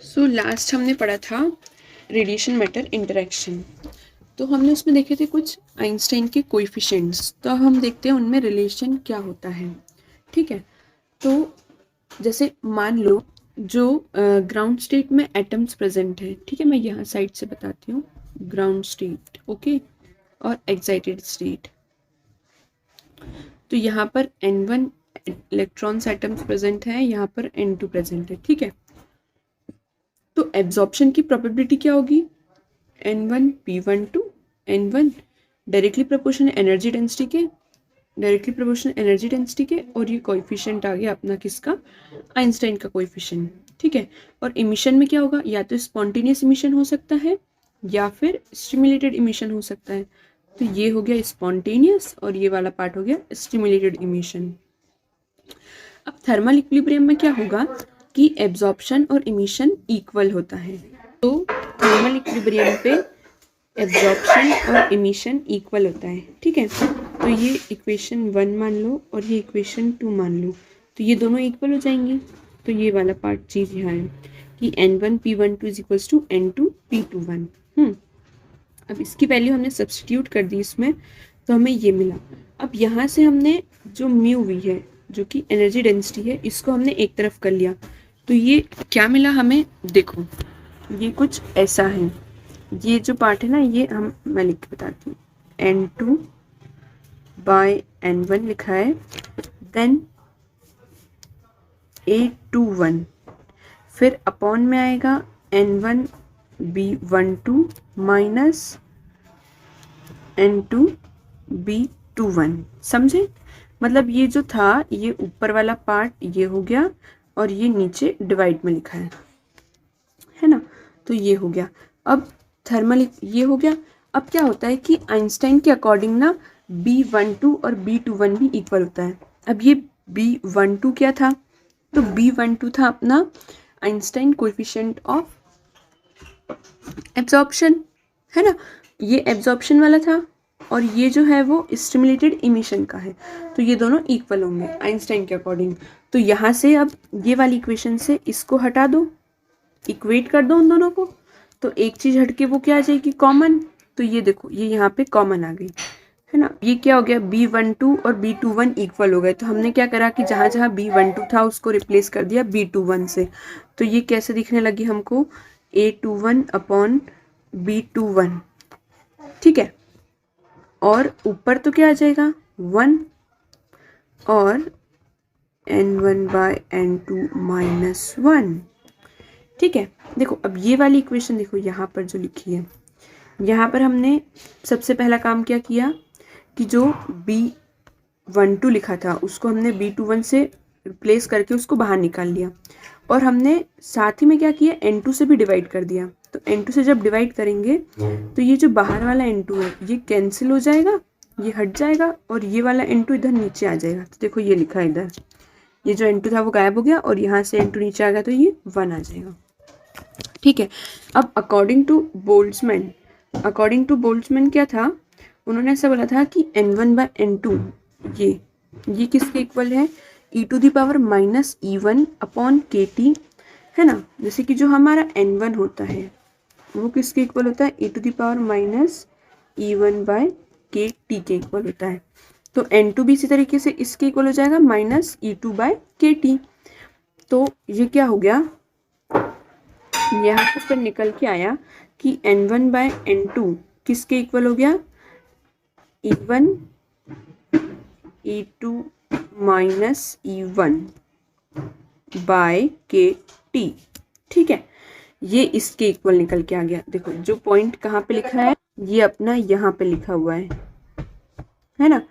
So last हमने पढ़ा था रेडिएशन मैटर इंटरेक्शन। तो हमने उसमें देखे थे कुछ आइंस्टाइन के कोएफिशिएंट्स। तो अब हम देखते हैं उनमें रिलेशन क्या होता है। ठीक है, तो जैसे मान लो जो ग्राउंड स्टेट में एटम्स प्रेजेंट है, ठीक है, मैं यहाँ साइड से बताती हूँ। ग्राउंड स्टेट, ओके, और एक्साइटेड स्टेट। तो यहाँ पर N1 इलेक्ट्रॉन्स एटम्स प्रेजेंट है, यहाँ पर N2 प्रेजेंट है। ठीक है, तो एब्जॉर्प्शन की प्रोबेबिलिटी क्या होगी? N1 P12 N1 directly proportional energy density के, डायरेक्टली प्रोपोर्शनल एनर्जी डेंसिटी के, और ये कोएफिशिएंट आ गया अपना किसका? आइंस्टाइन का कोएफिशिएंट। ठीक है, और इमिशन में क्या होगा? या तो स्पॉन्टेनियस इमिशन हो सकता है या फिर स्टिमुलेटेड इमिशन हो सकता है। तो ये हो गया स्पॉन्टेनियस और ये वाला पार्ट हो गया स्टिमुलेटेड इमिशन। अब थर्मल इक्विलिब्रियम में क्या होगा कि एब्जॉर्प्शन और इमिशन इक्वल होता है। तो थर्मल इक्विलिब्रियम पे एब्जॉर्प्शन और इमिशन इक्वल होता है। ठीक है, तो ये इक्वेशन 1 मान लो और ये इक्वेशन 2 मान लो, तो ये दोनों इक्वल हो जाएंगे। तो ये वाला पार्ट चीज़ यहाँ है कि N1 P12 is equals to N2 P21। अब इसकी वैल्यू हमने सब्स्टिट्यूट कर दी इसमें, तो हमें ये मिला। अब यहाँ से हमने जो म्यू वी है, जो कि एनर्जी डेंसिटी है, इसको हमने एक तरफ कर लिया। तो ये क्या मिला हमें? देखो, ये कुछ ऐसा है। ये जो पार्ट है ना, ये मैं लिख के बताती हूँ। N2 बाय N1 लिखा है, देन A21, फिर अपॉन में आएगा N1 B12 minus N2 B21। समझे? मतलब ये जो था, ये ऊपर वाला पार्ट ये हो गया और ये नीचे डिवाइड में लिखा है ना। तो ये हो गया। अब थर्मल ये हो गया। अब क्या होता है कि आइंस्टाइन के अकॉर्डिंग ना B12 और B21 भी इक्वल होता है। अब ये B12 क्या था? तो B12 था अपना आइंस्टाइन कोएफिशिएंट ऑफ एब्जॉर्प्शन, है ना। ये एब्जॉर्प्शन वाला था और ये जो है वो स्टिमुलेटेड इमिशन का है। तो ये दोनों इक्वल होंगे आइंस्टाइन के अकॉर्डिंग। तो यहाँ से अब ये वाली इक्वेशन से इसको हटा दो, इक्वेट कर दो उन दोनों को, तो एक चीज़ हटके वो क्या आ जाएगी? कॉमन। तो ये देखो, ये यहाँ पे कॉमन आ गई, है ना। ये क्या हो गया? B12 और B21 इक्वल हो गए। तो हमने क्या करा कि जहाँ जहाँ B12 था उसको रिप्लेस कर दिया B21 से। तो ये कैसे दिखने लगी हमको? A21 upon B21। ठीक है, और ऊपर तो क्या आ जाएगा? 1 और N1 बाय N2 माइनस 1। ठीक है, देखो अब ये वाली इक्वेशन देखो यहाँ पर जो लिखी है, यहाँ पर हमने सबसे पहला काम क्या किया कि जो B12 लिखा था उसको हमने B21 से रिप्लेस करके उसको बाहर निकाल लिया, और हमने साथ ही में क्या किया? N2 से भी डिवाइड कर दिया। तो N2 से जब डिवाइड करेंगे तो ये जो बाहर वाला N2 है ये कैंसिल हो जाएगा, ये हट जाएगा, और ये वाला N2 इधर नीचे आ जाएगा। तो देखो ये लिखा है इधर, ये जो N2 था वो गायब हो गया और यहाँ से N2 नीचे आ गया, तो ये 1 आ जाएगा। ठीक है, अब अकॉर्डिंग टू बोल्ट्जमैन क्या था? उन्होंने ऐसा बोला था कि N1 बाय N2 ये किसके इक्वल है? e⁻ minus E1 upon KT, है ना। जैसे कि जो हमारा N1 होता है वो किसके इक्वल होता है? e⁻ minus E1 by KT के इक्वल होता है। तो N2 भी इसी तरीके से इसके इक्वल हो जाएगा, माइनस E2 बाय KT। तो ये क्या हो गया? यहाँ पर फिर निकल के आया कि N1 बाय N2 किसके इक्वल हो गया? E1 E2 minus E1 by KT। ठीक है, ये इसके इक्वल निकल के आ गया। देखो जो पॉइंट कहाँ पे लिखा है, ये अपना यहाँ पे लिखा हुआ है ना।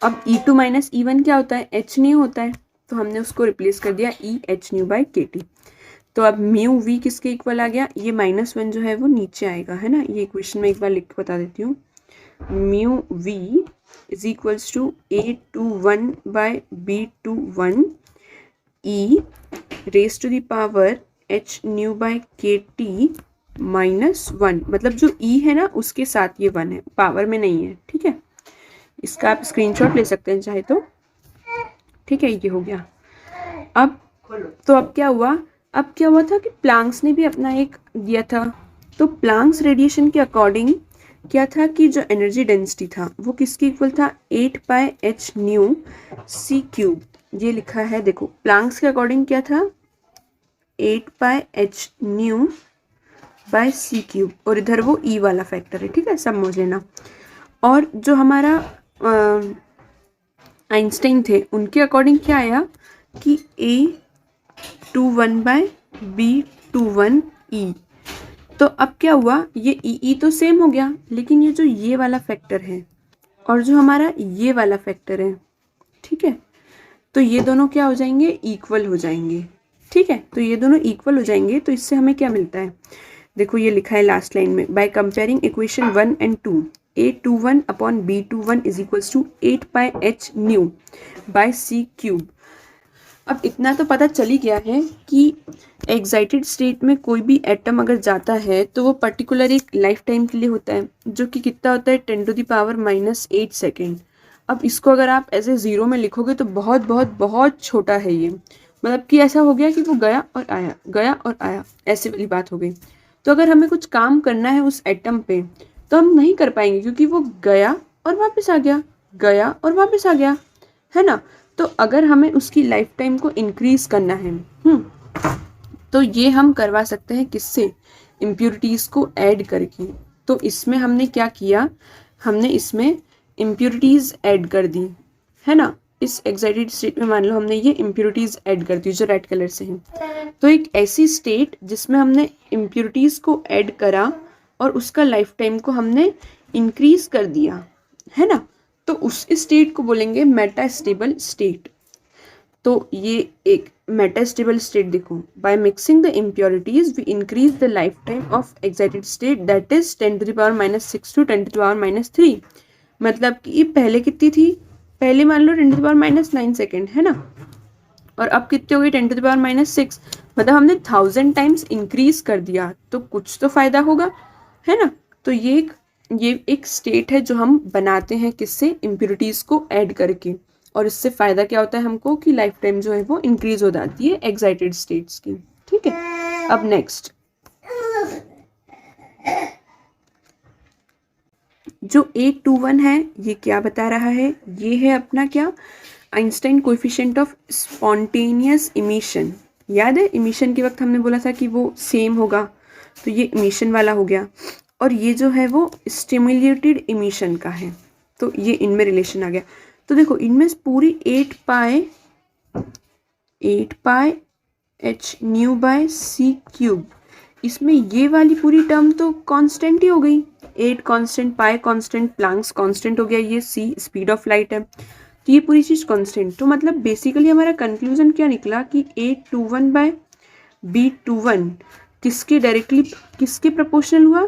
अब E2 माइनस E1 क्या होता है? h न्यू होता है, तो हमने उसको रिप्लेस कर दिया EH न्यू बाय KT। तो अब म्यू वी किसके इक्वल आ गया? ये -1 जो है वो नीचे आएगा, है ना। ये इक्वेशन में एक बार लिख के बता देती हूँ। Mu V is equals to A21 by B21 E raise to the power H nu by KT -1। मतलब जो E है ना उसके साथ ये 1 है, पावर में नहीं है। ठीक है, इसका आप स्क्रीनशॉट ले सकते हैं चाहे तो। ठीक है, ये हो गया। अब क्या हुआ अब क्या हुआ था कि प्लांक्स ने भी अपना एक दिया था, तो प्लांक्स रेडिएशन के अकॉर्डिंग क्या था कि जो एनर्जी डेंसिटी था वो किसके इक्वल था, 8πh न्यू सी क्यूब। ये लिखा है देखो, प्लांक्स के अकॉर्डिंग क्या था, 8πh nu by C cube, और इधर वो ई वाला फैक्टर है, ठीक है, समझ लेना। और जो हमारा आइंस्टाइन थे उनके अकॉर्डिंग क्या आया कि A21/B21E। तो अब क्या हुआ, ये ई तो सेम हो गया, लेकिन ये जो ये वाला फैक्टर है और जो हमारा ये वाला फैक्टर है, ठीक है, तो ये दोनों क्या हो जाएंगे, इक्वल हो जाएंगे, ठीक है। तो ये दोनों इक्वल हो जाएंगे, तो इससे हमें क्या मिलता है, देखो ये लिखा है लास्ट लाइन में, by comparing equation 1 and 2, A21/B21 is equals to 8πh nu by C cube. अब इतना तो पता चल ही गया है कि एक्साइटेड स्टेट में कोई भी एटम अगर जाता है तो वो पर्टिकुलर एक लाइफ टाइम के लिए होता है, जो कि कितना होता है, 10⁻⁻8 सेकेंड। अब इसको अगर आप ऐसे ज़ीरो में लिखोगे तो बहुत बहुत बहुत छोटा है ये, मतलब कि ऐसा हो गया कि वो गया और आया, गया और आया, ऐसी वाली बात हो गई। तो अगर हमें कुछ काम करना है उस एटम पे तो हम नहीं कर पाएंगे, क्योंकि वो गया और वापस आ गया, गया और वापस आ गया, है ना। तो अगर हमें उसकी लाइफ टाइम को इंक्रीज करना है, तो ये हम करवा सकते हैं किससे, इम्प्योरिटीज़ को ऐड करके। तो इसमें हमने क्या किया, हमने इसमें इम्प्योरिटीज़ ऐड कर दी, है ना। इस एक्साइटेड स्टेट में मान लो हमने ये इम्प्योरिटीज़ ऐड कर दी जो रेड कलर से हैं। तो एक ऐसी स्टेट जिसमें हमने इम्प्योरिटीज़ को ऐड करा और उसका लाइफ टाइम को हमने इंक्रीज कर दिया, है ना, तो उस स्टेट को बोलेंगे मेटास्टेबल स्टेट। तो ये एक मेटास्टेबल स्टेट, देखो, by mixing the impurities we increase the lifetime of excited state, that is 10⁻⁻6 to 10⁻⁻3। मतलब कि ये पहले कितनी थी, पहले मान लो 10⁻⁻9 सेकेंड, है ना, और अब कितनी हो गई 10⁻⁻6, मतलब हमने 1000 टाइम्स इंक्रीज कर दिया, तो कुछ तो फायदा होगा, है ना। तो ये एक स्टेट है जो हम बनाते हैं किससे, इम्प्योरिटीज को ऐड करके, और इससे फायदा क्या होता है हमको कि लाइफ टाइम जो है वो इंक्रीज हो जाती है एक्साइटेड स्टेट्स की, ठीक है। अब नेक्स्ट जो A21 है ये क्या बता रहा है, ये है अपना क्या, Einstein coefficient of spontaneous emission. याद है इमिशन के वक्त हमने बोला था कि वो सेम होगा, तो ये इमिशन वाला हो गया, और ये जो है वो स्टिमुलेटेड इमिशन का है, तो ये इनमें रिलेशन आ गया। तो देखो इनमें पूरी 8πh nu by C cube, इसमें ये वाली पूरी टर्म तो कांस्टेंट ही हो गई, 8 कांस्टेंट, पाई कांस्टेंट, प्लैंक्स कांस्टेंट हो गया, ये सी स्पीड ऑफ लाइट है, तो ये पूरी चीज़ कांस्टेंट। तो मतलब बेसिकली हमारा कंक्लूजन क्या निकला कि A21/B21 किसके डायरेक्टली किसके प्रोपोर्शनल हुआ,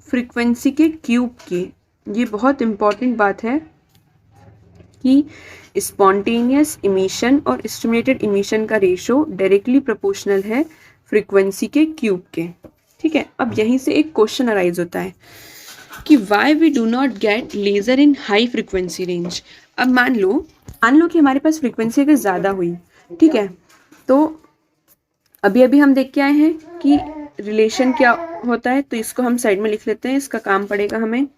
फ्रीक्वेंसी के क्यूब के। ये बहुत इंपॉर्टेंट बात है कि स्पॉन्टेनियस इमिशन और स्टिमुलेटेड इमिशन का रेशो डायरेक्टली प्रोपोर्शनल है फ्रीक्वेंसी के क्यूब के, ठीक है। अब यहीं से एक क्वेश्चन अराइज होता है कि why we do not get laser in high frequency range. अब मान लो कि हमारे पास फ्रीक्वेंसी अगर ज़्यादा हुई, ठीक है, तो अभी अभी हम देख के आए हैं कि रिलेशन क्या होता है, तो इसको हम साइड में लिख लेते हैं, इसका काम पड़ेगा हमें,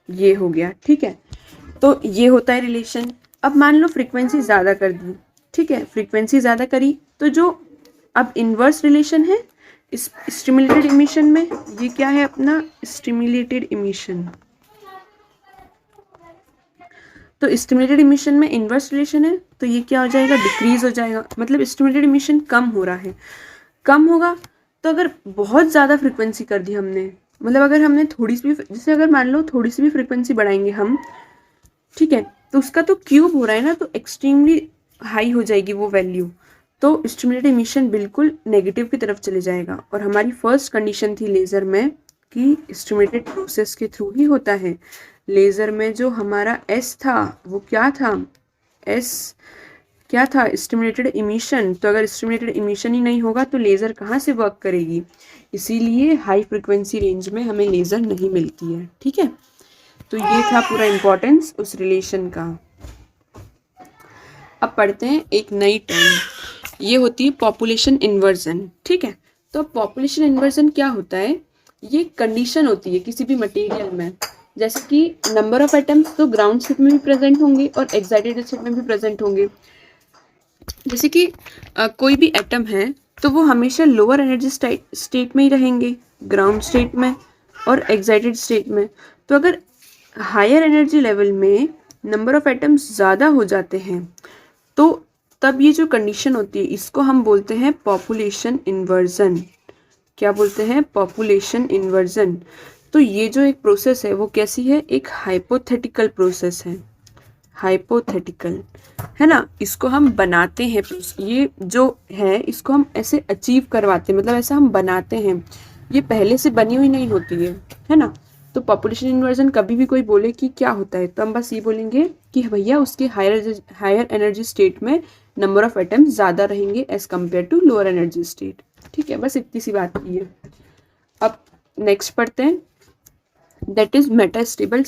ये हो गया, ठीक है। तो ये होता है रिलेशन। अब मान लो फ्रीक्वेंसी ज़्यादा कर दी, ठीक है, फ्रीक्वेंसी ज़्यादा करी, तो जो अब इन्वर्स रिलेशन है इस स्टिमुलेटेड इमिशन में, ये क्या है अपना स्टिमुलेटेड इमिशन। तो स्टिमुलेटेड इमिशन में इन्वर्स रिलेशन है, तो ये क्या हो जाएगा, डिक्रीज हो जाएगा, मतलब स्टिमुलेटेड इमिशन कम हो रहा है, कम होगा। तो अगर बहुत ज़्यादा फ्रीक्वेंसी कर दी हमने, मतलब अगर हमने थोड़ी सी भी, जैसे अगर मान लो थोड़ी सी भी फ्रीक्वेंसी बढ़ाएंगे हम, ठीक है, तो उसका तो क्यूब हो रहा है ना, तो एक्सट्रीमली हाई हो जाएगी वो वैल्यू, तो स्टिमुलेटेड इमिशन बिल्कुल नेगेटिव की तरफ चले जाएगा। और हमारी फर्स्ट कंडीशन थी लेज़र में कि स्टिमुलेटेड प्रोसेस के थ्रू ही होता है। लेज़र में जो हमारा एस था वो क्या था, एस क्या था, स्टिमुलेटेड इमिशन। तो अगर स्टिमुलेटेड इमिशन ही नहीं होगा तो लेज़र कहाँ से वर्क करेगी, इसीलिए हाई फ्रिक्वेंसी रेंज में हमें लेज़र नहीं मिलती है, ठीक है। तो ये था पूरा इम्पोर्टेंस उस रिलेशन का। अब पढ़ते हैं एक नई टर्म, ये होती है पॉपुलेशन इन्वर्जन, ठीक है। तो पॉपुलेशन इन्वर्जन क्या होता है, ये कंडीशन होती है किसी भी मटेरियल में, जैसे कि नंबर ऑफ एटम्स तो ग्राउंड स्टेट में भी प्रेजेंट होंगे और एक्साइटेड स्टेट में भी प्रेजेंट होंगे। जैसे कि कोई भी एटम है तो वो हमेशा लोअर एनर्जी स्टेट में ही रहेंगे, ग्राउंड स्टेट में और एक्साइटेड स्टेट में। तो अगर हायर एनर्जी लेवल में नंबर ऑफ एटम्स ज़्यादा हो जाते हैं तो तब ये जो कंडीशन होती है इसको हम बोलते हैं पॉपुलेशन इन्वर्जन। क्या बोलते हैं? Population inversion. तो ये जो एक प्रोसेस है वो कैसी है? एक हाइपोथेटिकल प्रोसेस है, हाइपोथेटिकल, है ना। इसको हम बनाते हैं, ये जो है इसको हम ऐसे अचीव करवाते हैं, मतलब ऐसा हम बनाते हैं, ये पहले से बनी हुई नहीं होती है ना। तो पॉपुलेशन इन्वर्जन कभी भी कोई बोले कि क्या होता है तो हम बस ये बोलेंगे कि भैया उसके हायर एनर्जी स्टेट में नंबर ऑफ एटम्स ज़्यादा रहेंगे as compare to lower energy state, ठीक है। बस इतनी सी बात की है। अब नेक्स्ट पढ़ते हैं, दैट इज मेटास्टेबल